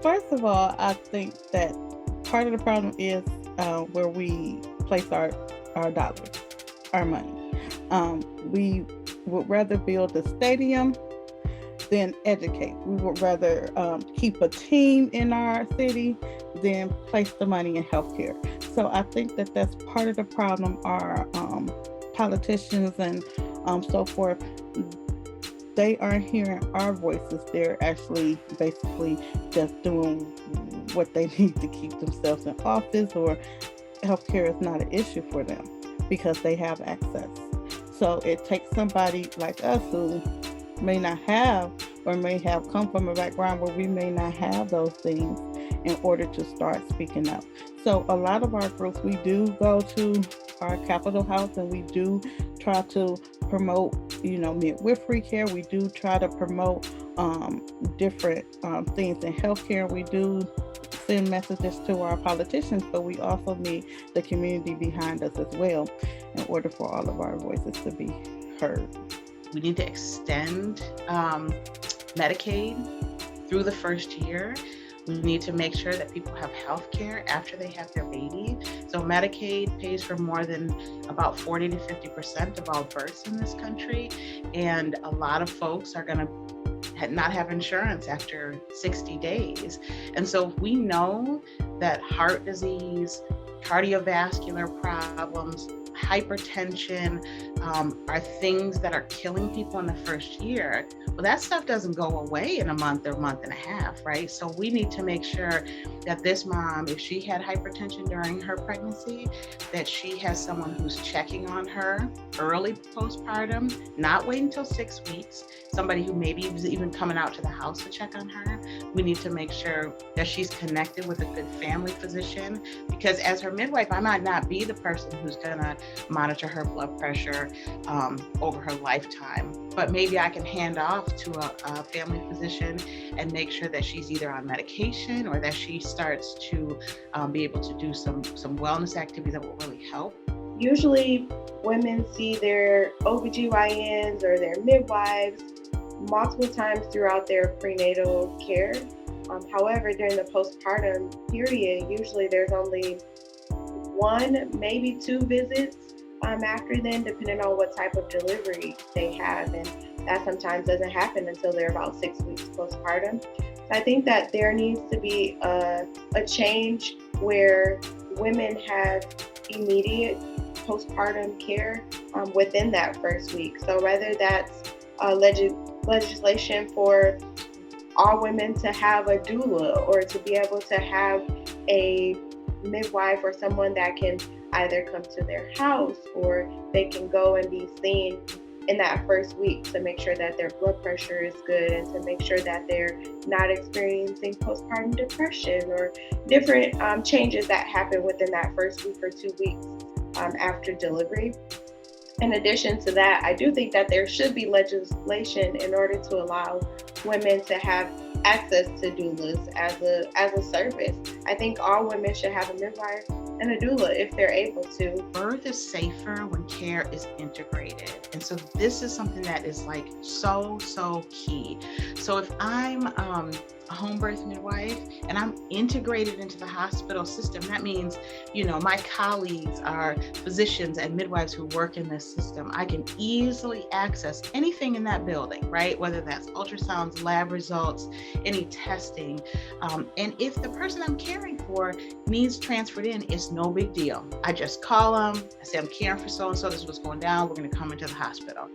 first of all, I think that part of the problem is where we place our dollars, our money. We would rather build a stadium than educate. We would rather keep a team in our city than place the money in healthcare. So I think that that's part of the problem. Our politicians and so forth, they aren't hearing our voices. They're actually basically just doing what they need to keep themselves in office, or healthcare is not an issue for them because they have access. So it takes somebody like us who may not have, or may have come from a background where we may not have those things, in order to start speaking up. So a lot of our groups, we do go to our Capitol House and we do try to promote, midwifery care. We do try to promote different things in healthcare. We do send messages to our politicians, but we also need the community behind us as well in order for all of our voices to be heard. We need to extend Medicaid through the first year. We need to make sure that people have health care after they have their baby. So Medicaid pays for more than about 40 to 50% of all births in this country. And a lot of folks are going to not have insurance after 60 days. And so we know that heart disease, cardiovascular problems, hypertension are things that are killing people in the first year. Well, that stuff doesn't go away in a month or month and a half, right? So we need to make sure that this mom, if she had hypertension during her pregnancy, that she has someone who's checking on her early postpartum, not waiting until 6 weeks, somebody who maybe is even coming out to the house to check on her. We need to make sure that she's connected with a good family physician, because as her midwife, I might not be the person who's gonna monitor her blood pressure over her lifetime, but maybe I can hand off to a family physician and make sure that she's either on medication or that she starts to be able to do some wellness activities that will really help. Usually women see their OBGYNs or their midwives multiple times throughout their prenatal care. However, during the postpartum period, usually there's only one, maybe two visits after then, depending on what type of delivery they have. And that sometimes doesn't happen until they're about 6 weeks postpartum. So I think that there needs to be a change where women have immediate postpartum care within that first week. So whether that's legislation for all women to have a doula, or to be able to have a midwife or someone that can either come to their house, or they can go and be seen in that first week to make sure that their blood pressure is good, and to make sure that they're not experiencing postpartum depression or different changes that happen within that first week or 2 weeks after delivery. In addition to that, I do think that there should be legislation in order to allow women to have access to doulas as a service. I think all women should have a midwife and a doula if they're able to. Birth is safer when care is integrated. And so this is something that is like so key. So if I'm a home birth midwife and I'm integrated into the hospital system, that means, my colleagues are physicians and midwives who work in this system. I can easily access anything in that building, right? Whether that's ultrasounds, lab results, any testing. And if the person I'm caring for needs transferred in, it's no big deal. I just call them, I say, I'm caring for so-and-so, this is what's going down, we're gonna come into the hospital.